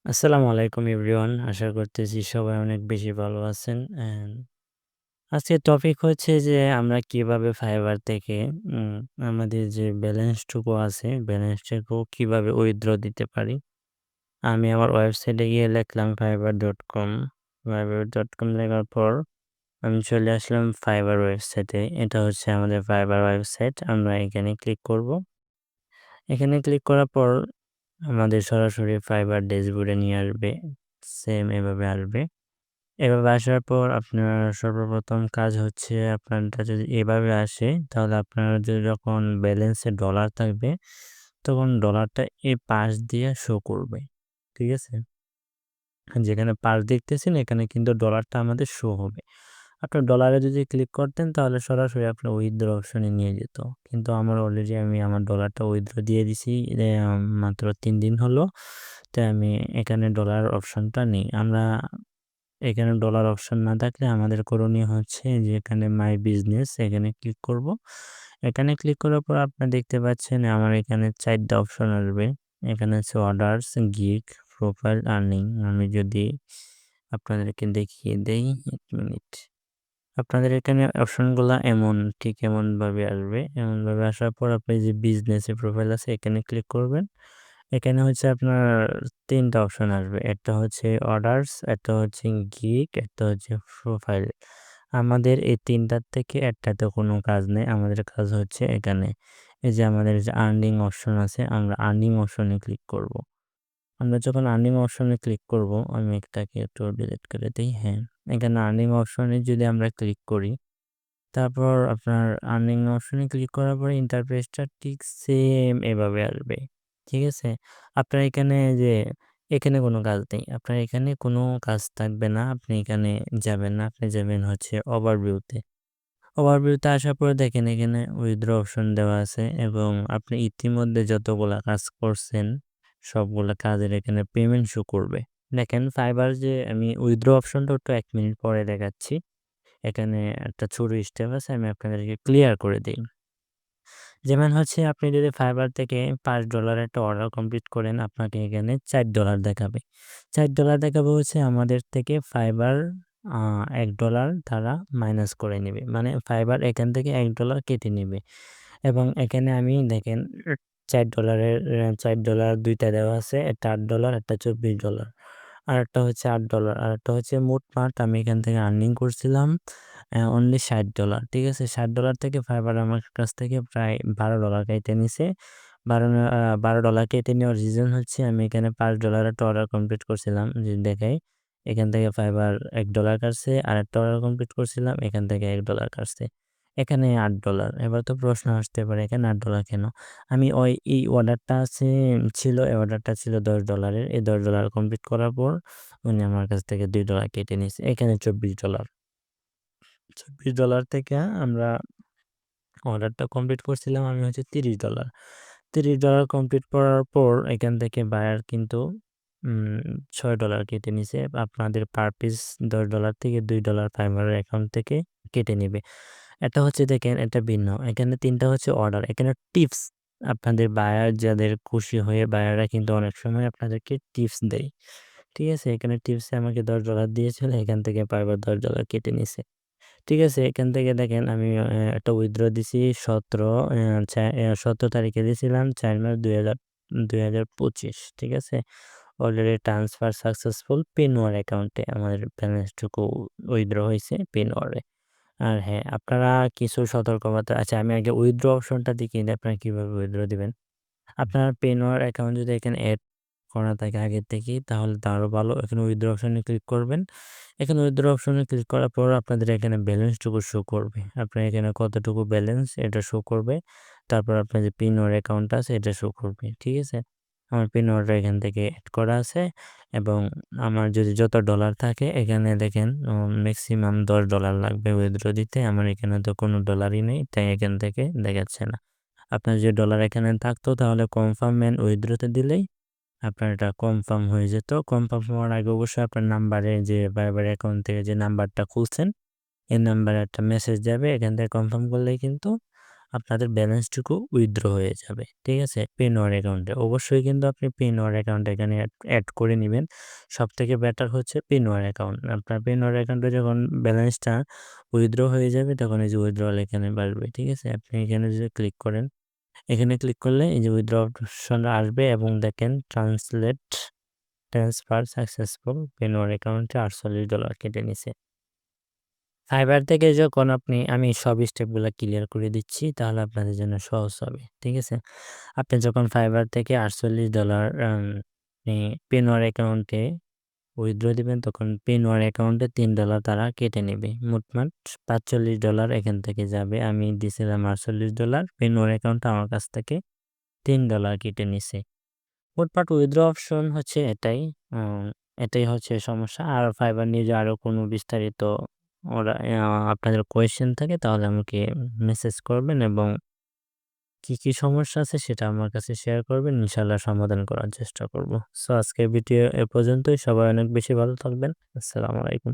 আসসালামু আলাইকুম এভরিওয়ান। আশা করতেছি সবাই অনেক বেশি ভালো আছেন। আজকের টপিক হচ্ছে যে আমরা কিভাবে ফাইবার থেকে উম আমাদের যে ব্যালেন্সটুকু আছে, ব্যালেন্সটুকু কিভাবে উইথড্র দিতে পারি। আমি আমার ওয়েবসাইটে গিয়ে লিখলাম fiverr.com। fiverr.com লেখার পর আমি চলে আসলাম ফাইবার ওয়েবসাইটে। এটা হচ্ছে আমাদের ফাইবার ওয়েবসাইট। আমরা এখানে ক্লিক করব। এখানে ক্লিক করার পর আমাদের সরাসরি ফাইবার ড্যাশবোর্ডে নিয়ে আসবে। সেম এভাবে আসবে। এভাবে আসার পর আপনার সর্বপ্রথম কাজ হচ্ছে আপনারটা যদি এভাবে আসে তাহলে আপনার যখন ব্যালেন্সে ডলার থাকবে তখন ডলারটা এই পাশ দিয়ে শো করবে। ঠিক আছে? যেখানে পাশ দেখতেছেন এখানে কিন্তু ডলারটা আমাদের শো হবে। আপনার ডলারে যদি ক্লিক করতেন তাহলে সরাসরি আপনার উইথড্র অপশনে নিয়ে যেত। কিন্তু আমার অলরেডি আমি আমার ডলারটা উইথড্র দিয়ে দিছি মাত্র ৩ দিন হলো। তাই আমি এখানে ডলার অপশনটা নেই। আমরা এখানে ডলার অপশন না থাকলে আমাদের করণীয় হচ্ছে যে এখানে মাই বিজনেস এখানে ক্লিক করব। এখানে ক্লিক করার পর আপনারা দেখতে পাচ্ছেন আমার এখানে ৪ টা অপশন আসবে। এখানে আছে অর্ডারস, গিগ, প্রোফাইল, আর্নিং। আমি যদি আপনাদেরকে দেখিয়ে দেই ১ মিনিট। আপনাদের এখানে অপশনগুলা ঠিক এমনভাবে আসবে। এমনভাবে আসার পর আপনি যে বিজনেসে প্রোফাইল আছে এখানে ক্লিক করবেন। এখানে হচ্ছে আপনার ৩ টা অপশন আসবে। একটা হচ্ছে অর্ডারস, একটা হচ্ছে গিগ, একটা হচ্ছে প্রোফাইল। আমাদের এই ৩ টার থেকে একটাতে কোনো কাজ নেই। আমাদের কাজ হচ্ছে এখানে। এই যে আমাদের যে আর্নিং অপশন আছে, আমরা আর্নিং অপশনে ক্লিক করব। আমরা যখন আর্নিং অপশনে ক্লিক করব, আমি এটাকে একটু ডিলিট করে দেই। হ্যাঁ, এখানে আর্নিং অপশনে যদি আমরা ক্লিক করি তারপর আপনার আর্নিং অপশনে ক্লিক করার পরে ইন্টারফেসটা ঠিক সেম এভাবে আসবে। ঠিক আছে? আপনার এখানে এখানে কোনো কাজ নেই। আপনার এখানে কোনো কাজ থাকবে না। আপনি এখানে যাবেন না। আপনি যাবেন হচ্ছে ওভারভিউতে। ওভারভিউতে আসার পরে দেখেন এখানে উইথড্র অপশন দেওয়া আছে এবং আপনি ইতিমধ্যে যতগুলা কাজ করছেন সবগুলা কাজের এখানে পেমেন্ট শো করবে। দেখেন ফাইবার যে আমি উইথড্র অপশনটা একটু ১ মিনিট পরে দেখাচ্ছি। এখানে একটা ছোট স্টেপ আছে আমি আপনাদেরকে ক্লিয়ার করে দেই। যেমন হচ্ছে আপনি যদি ফাইবার থেকে $৫ একটা অর্ডার কমপ্লিট করেন আপনাকে এখানে $৪ দেখাবে। $৪ দেখাবে হচ্ছে আমাদের থেকে ফাইবার আ $১ তারা মাইনাস করে নিবে। মানে ফাইবার এখান থেকে $১ কেটে নিবে। এবং এখানে আমি দেখেন $৪ এর $৪ ২ টা দেওয়া আছে। একটা $৮ একটা $২৪। আরেকটা হচ্ছে $৮ আরেকটা হচ্ছে মোটমাট আমি এখান থেকে আর্নিং করছিলাম অনলি $৬০। ঠিক আছে? $৬০ থেকে ফাইবার আমার কাছ থেকে প্রায় $১২ কেটে নিছে। $১২ কেটে নেওয়ার রিজন হচ্ছে আমি এখানে $৫ একটা অর্ডার কমপ্লিট করছিলাম যদি দেখাই। এখান থেকে ফাইবার $১ কাটছে। আরেকটা অর্ডার কমপ্লিট করছিলাম এখান থেকে $১ কাটছে। এখানে $৮। এবার তো প্রশ্ন আসতে পারে এখানে $৮ কেন? আমি এই অর্ডারটা ছিল এই অর্ডারটা ছিল $১০ এর। এই $১০ কমপ্লিট করার পর উনি আমার কাছ থেকে $২ কেটে নিছে। এখানে $২৪। $২৪ থেকে আমরা অর্ডারটা কমপ্লিট করছিলাম আমি হচ্ছে $৩০। $৩০ কমপ্লিট করার পর এখান থেকে বায়ার কিন্তু উম $৬ কেটে নিছে। আপনাদের পার পিস $১০ থেকে $২ ফাইবারের অ্যাকাউন্ট থেকে কেটে নিবে। এটা হচ্ছে দেখেন এটা ভিন্ন। এখানে ৩ টা হচ্ছে অর্ডার। এখানে টিপস আপনাদের বায়ার যাদের খুশি হয়ে বায়াররা কিন্তু অনেক সময় আপনাদেরকে টিপস দেয়। ঠিক আছে? এখানে টিপসে আমাকে $১০ দিয়েছিল। এখান থেকে ফাইবার $১০ কেটে নিছে। ঠিক আছে? এখান থেকে দেখেন আমি একটা উইথড্র দিছি ১৭ তারিখে দিয়েছিলাম ৪ মার্চ ২০২৫। ঠিক আছে? অলরেডি ট্রান্সফার সাকসেসফুল পেনওয়ার অ্যাকাউন্টে আমাদের ব্যালেন্সটুকু উইথড্র হইছে পেনওয়ারে। আর হ্যাঁ, আপনারা কিছু সতর্কবার্তা আচ্ছা আমি আগে উইথড্র অপশনটা দেখিয়ে দিই আপনারা কিভাবে উইথড্র দিবেন। আপনার পেনওয়ার অ্যাকাউন্ট যদি এখানে এড করা থাকে আগের থেকেই তাহলে তো আরও ভালো। এখানে উইথড্র অপশনে ক্লিক করবেন। এখানে উইথড্র অপশনে ক্লিক করার পর আপনাদের এখানে ব্যালেন্সটুকু শো করবে। আপনার এখানে কতটুকু ব্যালেন্স এটা শো করবে। তারপর আপনার যে পেনওয়ার অ্যাকাউন্টটা আছে এটা শো করবে। ঠিক আছে? আমার পেনওয়ারটা এখান থেকে এড করা আছে এবং আমার যদি যত ডলার থাকে এখানে দেখেন ম্যাক্সিমাম $১০ লাগবে উইথড্র দিতে। আমার এখানে তো কোনো ডলারই নেই তাই এখান থেকে দেখাচ্ছে না। আপনার যে ডলার এখানে থাকতো তাহলে কনফার্ম এন্ড উইথড্রোতে দিলেই আপনার এটা কনফার্ম হয়ে যেত। কনফার্ম হওয়ার আগে অবশ্যই আপনার নাম্বারে যে ভাইবার অ্যাকাউন্ট থেকে যে নাম্বারটা খুলছেন, এই নাম্বারে একটা মেসেজ যাবে। এখান থেকে কনফার্ম করলেই কিন্তু আপনাদের ব্যালেন্সটুকু উইথড্র হয়ে যাবে। ঠিক আছে? পেনওয়ার অ্যাকাউন্টে। অবশ্যই কিন্তু আপনি পেনওয়ার অ্যাকাউন্ট এখানে এড করে নিবেন। সবথেকে বেটার হচ্ছে পেনওয়ার অ্যাকাউন্ট। আপনার পেনওয়ার অ্যাকাউন্টে যখন ব্যালেন্সটা উইথড্র হয়ে যাবে তখন এই যে উইথড্রয়াল এখানে বাড়বে। ঠিক আছে? আপনি এখানে যদি ক্লিক করেন, এখানে ক্লিক করলে এই যে উইথড্র অপশন আসবে এবং দেখেন ট্রান্সফার সাকসেসফুল পেনওয়ার অ্যাকাউন্টে $48 কেটে নিছে। ফাইবার থেকে যখন আমি সব স্টেপগুলা ক্লিয়ার করে দিচ্ছি তাহলে আপনাদের জন্য সহজ হবে। ঠিক আছে? আপনি যখন ফাইবার থেকে $48 আপনি পেনওয়ার অ্যাকাউন্টে উইথড্র দিবেন তখন পেনওয়ার অ্যাকাউন্টে $3 তারা কেটে নেবে। মোটমাট $45 এখান থেকে যাবে। আমি দিছিলাম $48 পেনওয়ার অ্যাকাউন্টে আমার কাছ থেকে $3 কেটে নিছে। মোটমাট উইথড্র অপশন হচ্ছে এটাই। এটাই হচ্ছে সমস্যা। আর ফাইবার নিয়ে যে আরো কোনো বিস্তারিত ওরা আপনাদের কোয়েশ্চেন থাকে তাহলে আমাকে মেসেজ করবেন এবং কি সমস্যা আছে সেটা আমার কাছে শেয়ার করবেন। ইনশাআল্লাহ সমাধান করার চেষ্টা করব। সো আজকের ভিডিও এ পর্যন্তই। সবাই অনেক বেশি ভালো থাকবেন। আসসালামু আলাইকুম।